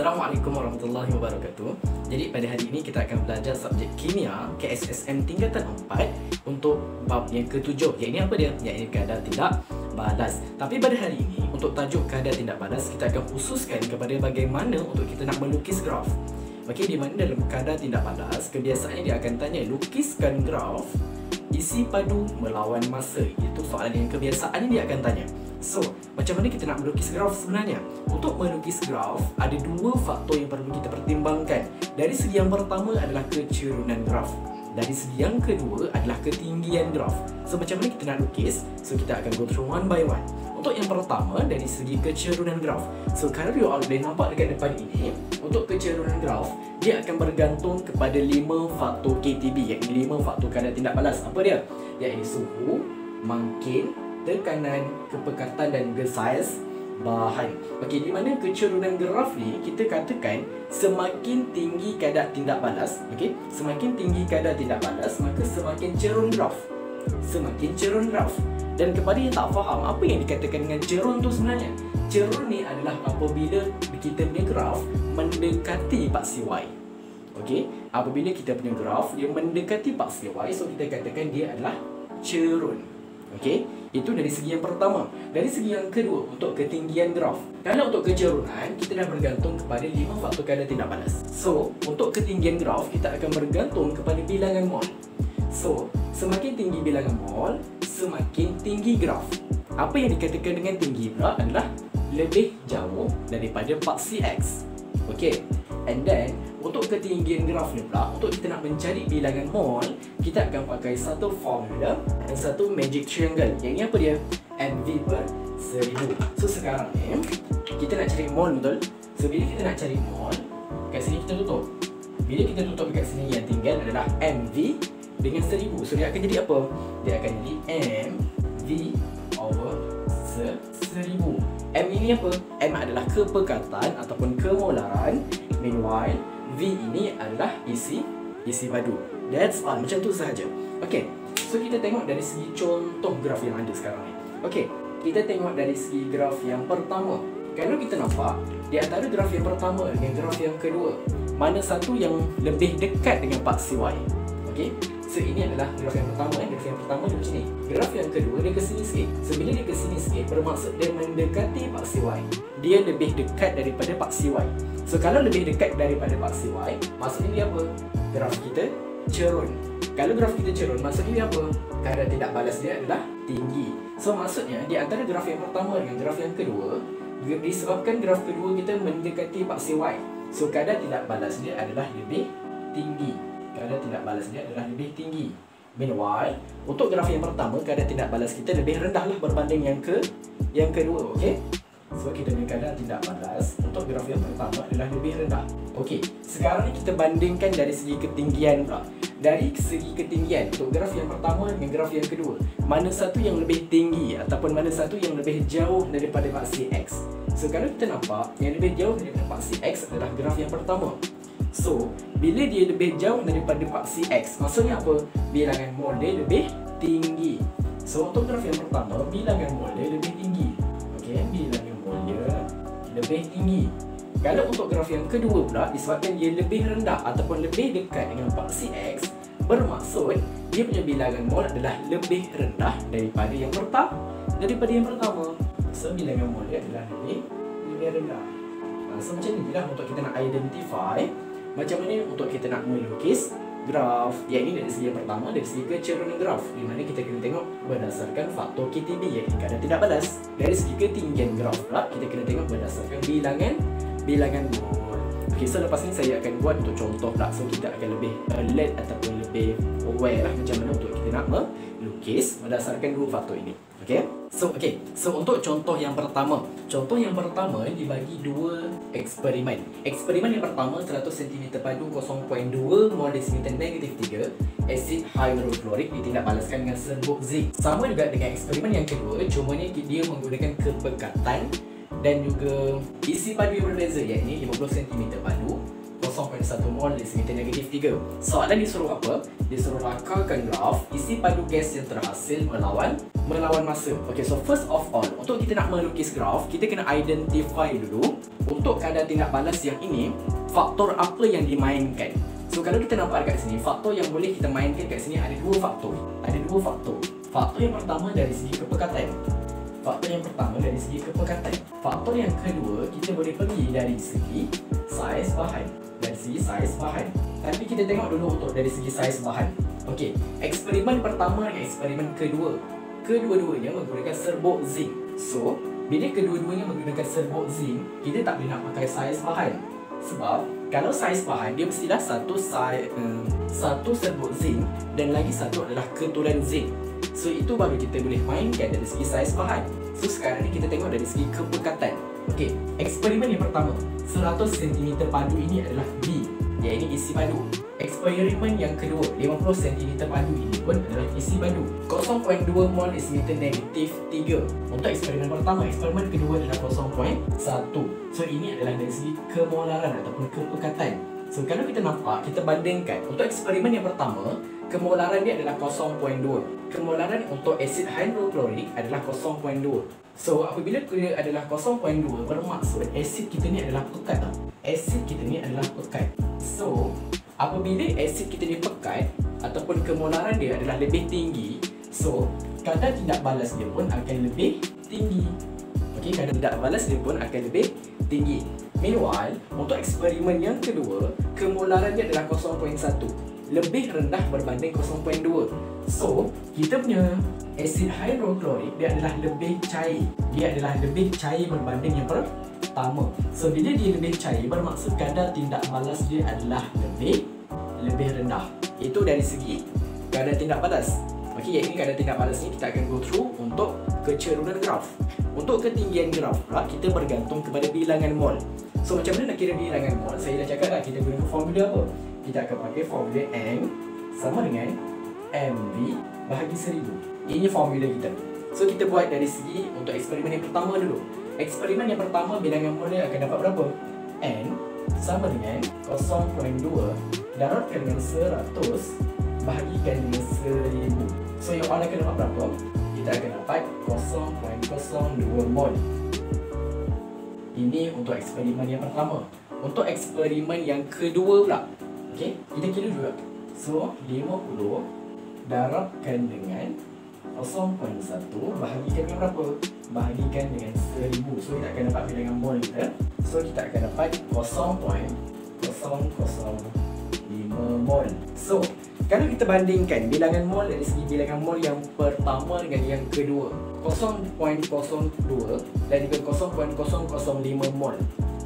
Assalamualaikum warahmatullahi wabarakatuh. Jadi pada hari ini kita akan belajar subjek kimia KSSM tingkatan 4 untuk bab yang ke-7. Yang ini apa dia? Yang ini kadar tindak balas. Tapi pada hari ini untuk tajuk kadar tindak balas kita akan khususkan kepada bagaimana untuk kita nak melukis graf. Okey, di mana dalam kadar tindak balas kebiasaannya dia akan tanya lukiskan graf isi padu melawan masa. Itu soalan yang kebiasaannya dia akan tanya. So, macam mana kita nak melukis graf sebenarnya? Untuk melukis graf, ada dua faktor yang perlu kita pertimbangkan. Dari segi yang pertama adalah kecerunan graf. Dari segi yang kedua adalah ketinggian graf. So, macam mana kita nak lukis? So, kita akan go through one by one. Untuk yang pertama, dari segi kecerunan graf. So, kalau you all boleh nampak dekat depan ini, untuk kecerunan graf, dia akan bergantung kepada 5 faktor KTB, iaitu 5 faktor kadar tindak balas. Apa dia? Iaitu suhu, mangkin, tekanan, kepekatan dan juga saiz bahan. Okey, di mana kecerunan graf ni kita katakan semakin tinggi kadar tindak balas, okey, semakin tinggi kadar tindak balas maka semakin cerun graf. Semakin cerun graf. Dan kepada yang tak faham apa yang dikatakan dengan cerun tu sebenarnya, cerun ni adalah apabila kita punya graf mendekati paksi Y. Okey, apabila kita punya graf dia mendekati paksi Y, so kita katakan dia adalah cerun. Okey, itu dari segi yang pertama. Dari segi yang kedua, untuk ketinggian graf. Kalau untuk kecerunan, kita dah bergantung kepada 5 faktor kadar tindak balas. So, untuk ketinggian graf, kita akan bergantung kepada bilangan mol. So, semakin tinggi bilangan mol, semakin tinggi graf. Apa yang dikatakan dengan tinggi pula adalah lebih jauh daripada paksi X. Okey, and then untuk ketinggian graf ni pula, untuk kita nak mencari bilangan mol, kita akan pakai satu formula dan satu magic triangle. Yang ni apa dia? MV per 1000. So sekarang ni kita nak cari mol, betul? So bila kita nak cari mol, kat sini kita tutup. Bila kita tutup dekat sini, yang tinggal adalah MV dengan 1000. So dia akan jadi apa? Dia akan jadi MV over 1000. M ini apa? M adalah kepekatan ataupun kemolaran. Meanwhile, V ini adalah isi padu. That's all. Macam tu sahaja. Okay, so kita tengok dari segi contoh graf yang ada sekarang ni. Okay, kita tengok dari segi graf yang pertama. Kalau kita nampak, di antara graf yang pertama dengan graf yang kedua, mana satu yang lebih dekat dengan paksi Y? Okay, so ini adalah graf yang pertama. Graf yang pertama dia macam ni. Graf yang kedua dia ke sini sikit. So bila dia ke sini sikit, bermaksud dia mendekati paksi Y. Dia lebih dekat daripada paksi Y. So kalau lebih dekat daripada paksi Y, maksudnya dia apa? Graf kita cerun. Kalau graf kita cerun, maksudnya dia apa? Kadar tindak balas dia adalah tinggi. So maksudnya di antara graf yang pertama dengan graf yang kedua, disebabkan graf kedua kita mendekati paksi Y, so kadar tindak balas dia adalah lebih tinggi. Kadar tindak balas dia adalah lebih tinggi. Meanwhile, untuk graf yang pertama, kadar tindak balas kita lebih rendah lah berbanding yang kedua. Okey, so kita punya kadar tindak balas untuk graf yang pertama adalah lebih rendah. Okey, sekarang ni kita bandingkan dari segi ketinggian pula. Dari segi ketinggian untuk graf yang pertama dengan graf yang kedua, mana satu yang lebih tinggi ataupun mana satu yang lebih jauh daripada paksi X? So kalau kita nampak yang lebih jauh daripada paksi X adalah graf yang pertama. So bila dia lebih jauh daripada paksi X, maksudnya apa? Bilangan mol dia lebih tinggi. So untuk graf yang pertama, bilangan mol dia lebih tinggi. Okey, bilangan mol dia lebih tinggi. Kalau untuk graf yang kedua pula, disebabkan dia lebih rendah ataupun lebih dekat dengan paksi X, bermaksud dia punya bilangan mol adalah lebih rendah daripada yang pertama. So bilangan mol dia adalah lebih rendah. So macam ni lah untuk kita nak identify macam mana untuk kita nak melukis graf. Yang ini dari segi yang pertama, dari segi kecerunan graf, di mana kita kena tengok berdasarkan faktor KTB, iaitu kadar tindak balas. Dari segi ketinggian graf pula, kita kena tengok berdasarkan bilangan mol. Okay, so lepas ni saya akan buat untuk contoh pula. So kita akan lebih alert ataupun lebih aware lah macam mana untuk kita nak melukis berdasarkan dua faktor ini. Okay, so untuk contoh yang pertama. Contoh yang pertama dibagi dua eksperimen. Eksperimen yang pertama, 100 cm padu 0.2 mol desimeter negatif 3 asid hydrofluorik ditindakbalaskan dengan serbuk zinc. Sama juga dengan eksperimen yang kedua, cuma ni dia menggunakan kepekatan dan juga isi padu yang berbeza, iaitu 50 cm padu 0.5 0.1 mol desimeter negatif 3. Soalan disuruh apa? Disuruh rakalkan graf isi padu gas yang terhasil melawan masa. Okay, so first of all, untuk kita nak melukis graf, kita kena identify dulu untuk kadar tindak balas yang ini, faktor apa yang dimainkan. So kalau kita nampak dekat sini, faktor yang boleh kita mainkan kat sini ada dua faktor. Faktor yang pertama dari segi kepekatan. Faktor yang kedua, kita boleh pergi dari segi saiz bahan. Tapi kita tengok dulu untuk dari segi saiz bahan. Okey, eksperimen pertama dan eksperimen kedua, kedua-duanya menggunakan serbuk zinc. So, bila kedua-duanya menggunakan serbuk zinc, kita tak boleh nak pakai saiz bahan. Sebab kalau saiz bahan, dia mestilah satu serbuk zinc dan lagi satu adalah ketulan zinc. So itu baru kita boleh mainkan dari segi saiz bahan. So sekarang ni kita tengok dari segi kepekatan. Okey, eksperimen yang pertama, 100 cm padu ini adalah B, iaitu isi padu. Eksperimen yang kedua, 50 cm padu ini pun adalah isi padu. 0.2 mol desimeter negatif 3. Untuk eksperimen pertama, eksperimen kedua adalah 0.1. So ini adalah dari segi kemolaran ataupun kepekatan. So kalau kita nampak, kita bandingkan untuk eksperimen yang pertama, kemolaran dia adalah 0.2. Kemolaran untuk asid hidroklorik adalah 0.2. So apabila dia adalah 0.2, bermaksud asid kita ni adalah pekat. So apabila asid kita ni pekat ataupun kemolaran dia adalah lebih tinggi, so kadar tindak balas dia pun akan lebih tinggi. Okey, kadar tindak balas dia pun akan lebih tinggi. Meanwhile, untuk eksperimen yang kedua, kemolaran dia adalah 0.1, lebih rendah berbanding 0.2. So, kita punya asid hidroklorik dia adalah lebih cair. Berbanding yang pertama. So, bila dia lebih cair, bermaksud kadar tindak balas dia adalah lebih rendah. Itu dari segi kadar tindak balas. Okey, iaitu kadar tindak balas ni kita akan go through untuk kecerunan graf. Untuk ketinggian graf pula, kita bergantung kepada bilangan mol. So, macam mana nak kira bilangan mol? Saya dah cakap dah, kita guna formula apa? Kita akan pakai formula M sama dengan MV bahagi 1000. Ini formula kita. So kita buat dari segi untuk eksperimen yang pertama dulu. Eksperimen yang pertama, bilangan mol dia akan dapat berapa? N sama dengan 0.2 darabkan dengan 100 bahagikan dengan 1000. So yang awal akan dapat berapa? Kita akan dapat 0.02 mol. Ini untuk eksperimen yang pertama. Untuk eksperimen yang kedua pula, okey, kita kira juga. So, 50 darabkan dengan 0.1 bahagikan dengan berapa? Bahagikan dengan 1000. So, kita akan dapat bilangan mol kita. So, kita akan dapat 0.005 mol. So, kalau kita bandingkan bilangan mol dari segi bilangan mol yang pertama dengan yang kedua, 0.02 dan juga 0.005 mol.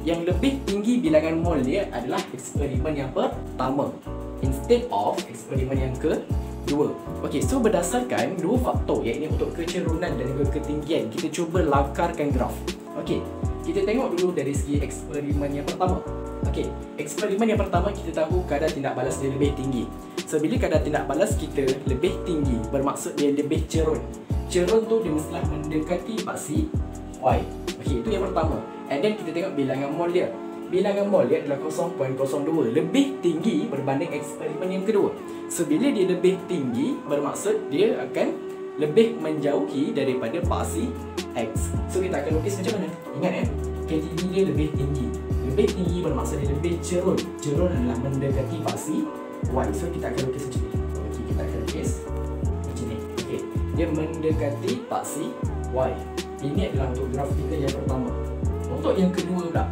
Yang lebih tinggi bilangan mol dia adalah eksperimen yang pertama instead of eksperimen yang kedua. Okey, so berdasarkan dua faktor, iaitu untuk kecerunan dan juga ketinggian, kita cuba lakarkan graf. Okey, kita tengok dulu dari segi eksperimen yang pertama. Okey, eksperimen yang pertama kita tahu kadar tindak balas dia lebih tinggi. So bila kadar tindak balas kita lebih tinggi, bermaksud dia lebih cerun. Cerun tu dia mestilah mendekati paksi Y. Okey, itu yang pertama. And then kita tengok bilangan mol dia. Bilangan mol dia adalah 0.02, lebih tinggi berbanding eksperimen yang kedua. So bila dia lebih tinggi, bermaksud dia akan lebih menjauhi daripada paksi X. So kita akan lukis macam mana? Ingat KTD dia lebih tinggi. Lebih tinggi bermaksud dia lebih cerun. Cerun adalah mendekati paksi Y. So kita akan lukis macam ni. Okey, kita akan lukis macam ni. Okey, dia mendekati paksi Y. Ini adalah untuk graf kita yang pertama. Untuk yang kedua pula,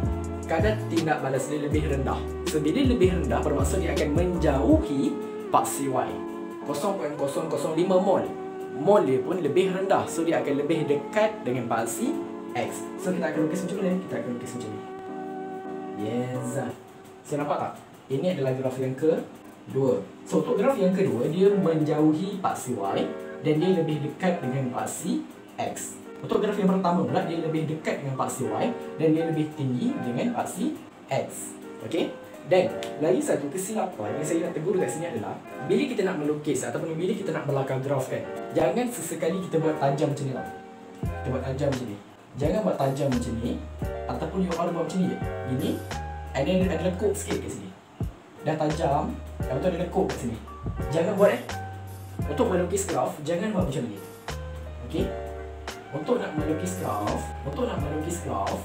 kadar tindak balas dia lebih rendah. So bila lebih rendah, bermaksud dia akan menjauhi paksi Y. 0.005 mol. Mol dia pun lebih rendah. So dia akan lebih dekat dengan paksi X. So kita akan lukis macam mana? Kita akan lukis macam ni. Yes. So nampak tak? Ini adalah graf yang kedua. So untuk graf yang kedua, dia menjauhi paksi Y dan dia lebih dekat dengan paksi X. Untuk graf yang pertama pula, dia lebih dekat dengan paksi Y dan dia lebih tinggi dengan paksi X. Okey? Dan lagi satu kesilapan yang saya nak tegur dekat sini adalah, bila kita nak melukis ataupun bila kita nak melakar graf kan, jangan sesekali kita buat tajam macam ni tau. Kita buat tajam macam ni. Jangan buat tajam macam ni ataupun you all buat macam ni je. Gini. And then ada lekuk sikit kat sini. dah tajam, lepas tu ada lekuk kat sini. Jangan buat Untuk melukis graf, jangan buat macam ni. Okey. Untuk nak melukis graf,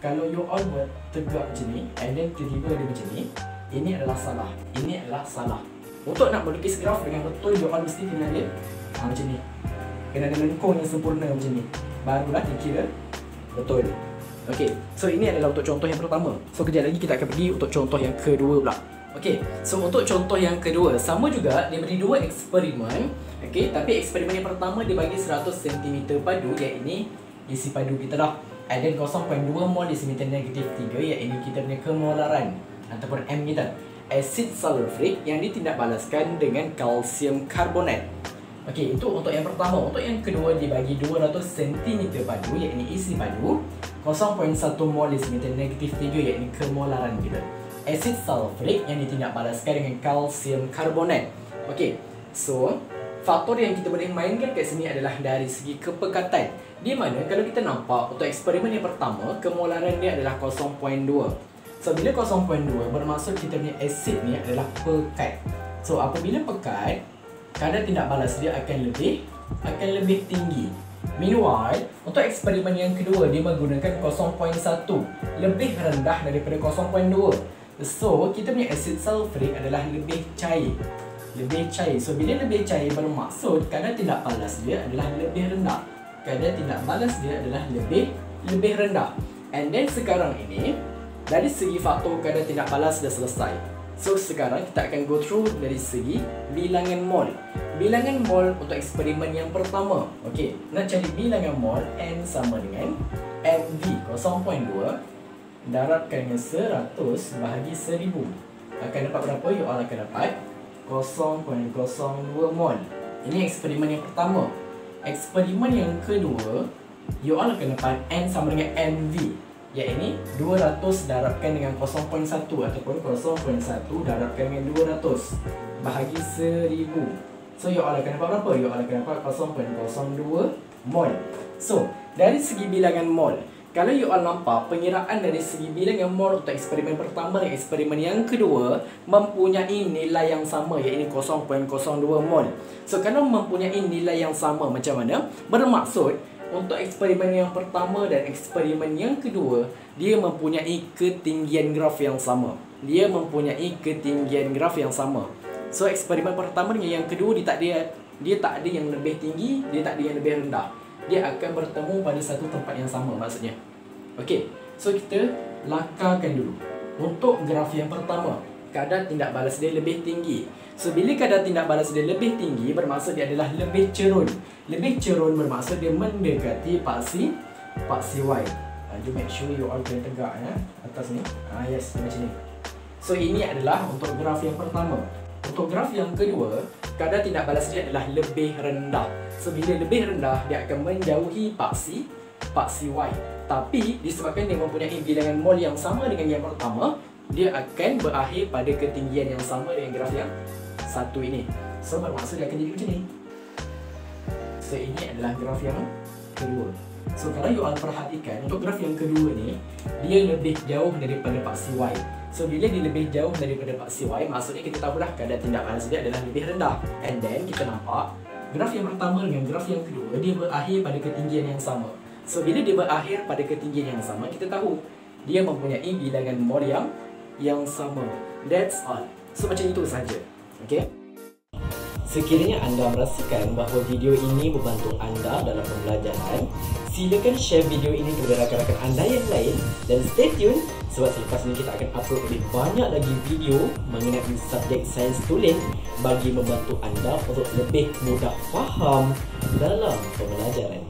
kalau you all buat tegak macam ni, and then tiba-tiba ada macam ni, ini adalah salah. Untuk nak melukis graf dengan betul, you all mesti kena ada macam ni. Kena ada lengkung yang sempurna macam ni. Barulah dikira betul. Okey, so ini adalah untuk contoh yang pertama. So kejap lagi kita akan pergi untuk contoh yang kedua pula. Okey, so untuk contoh yang kedua, sama juga dia beri dua eksperimen. Okey, tapi eksperimen yang pertama dia bagi 100 cm padu, iaitu ini isi padu kita dah. And then 0.2 mol desimeter negatif 3, iaitu kita punya kemolaran ataupun M kita. Asid sulfuric yang ditindakbalaskan dengan kalsium karbonat. Okey, itu untuk yang pertama. Untuk yang kedua dibagi 200 cm padu, iaitu isi padu. 0.1 mol desimeter negatif 3, iaitu kemolaran kita. Asid sulfuric yang ditindakbalaskan dengan kalsium karbonat. Okey, so faktor yang kita boleh mainkan kat sini adalah dari segi kepekatan. Di mana kalau kita nampak untuk eksperimen yang pertama, kemolaran dia adalah 0.2. So bila 0.2 bermaksud kita punya asid ni adalah pekat. So apabila pekat, kadar tindak balas dia akan lebih tinggi. Meanwhile, untuk eksperimen yang kedua dia menggunakan 0.1, lebih rendah daripada 0.2. So kita punya asid sulfuric adalah lebih cair. So bila lebih cair bermaksud kadar tindak balas dia adalah lebih rendah. Lebih rendah. And then sekarang ini dari segi faktor kadar tindak balas dah selesai. So sekarang kita akan go through dari segi bilangan mol. Bilangan mol untuk eksperimen yang pertama. Okey, nak cari bilangan mol N sama dengan MV 0.2 darabkan dengan 100 bahagi 1000. Akan dapat berapa? You all akan dapat 0.02 mol. Ini eksperimen yang pertama. Eksperimen yang kedua, you all akan dapat N sama dengan MV, iaitu 200 darabkan dengan 0.1 ataupun 0.1 darabkan dengan 200 bahagi 1000. So you all akan dapat berapa? You all akan dapat 0.02 mol. So dari segi bilangan mol, kalau you all nampak pengiraan dari segi bilangan mol untuk eksperimen pertama dan eksperimen yang kedua mempunyai nilai yang sama, iaitu 0.02 mol. So kalau mempunyai nilai yang sama macam mana? Bermaksud untuk eksperimen yang pertama dan eksperimen yang kedua dia mempunyai ketinggian graf yang sama. So eksperimen pertama dengan yang kedua dia tak ada yang lebih tinggi, dia tak ada yang lebih rendah. Dia akan bertemu pada satu tempat yang sama maksudnya. Okey, so kita lakarkan dulu. Untuk graf yang pertama, kadar tindak balas dia lebih tinggi. So bila kadar tindak balas dia lebih tinggi bermaksud dia adalah lebih cerun. Lebih cerun bermaksud dia mendekati paksi Y. You make sure you all kena tegak atas ni. Yes, macam ni. So ini adalah untuk graf yang pertama. Untuk graf yang kedua, kadar tindak balas dia adalah lebih rendah. So bila lebih rendah, dia akan menjauhi paksi Y. Tapi disebabkan dia mempunyai bilangan mol yang sama dengan yang pertama, dia akan berakhir pada ketinggian yang sama dengan graf yang satu ini. So bermaksud dia akan jadi macam ni. So ini adalah graf yang kedua. So kalau you all perhatikan, untuk graf yang kedua ni, dia lebih jauh daripada paksi Y. So bila dia lebih jauh daripada paksi Y, maksudnya kita tahu dah kadar tindak balas dia adalah lebih rendah. And then kita nampak graf yang pertama dengan graf yang kedua dia berakhir pada ketinggian yang sama. So bila dia berakhir pada ketinggian yang sama, kita tahu dia mempunyai bilangan mol yang sama. That's all. So macam itu saja. Okay? Sekiranya anda merasakan bahawa video ini membantu anda dalam pembelajaran, silakan share video ini kepada rakan-rakan anda yang lain dan stay tune sebab selepas ini kita akan upload lebih banyak lagi video mengenai subjek sains tulen bagi membantu anda untuk lebih mudah faham dalam pembelajaran.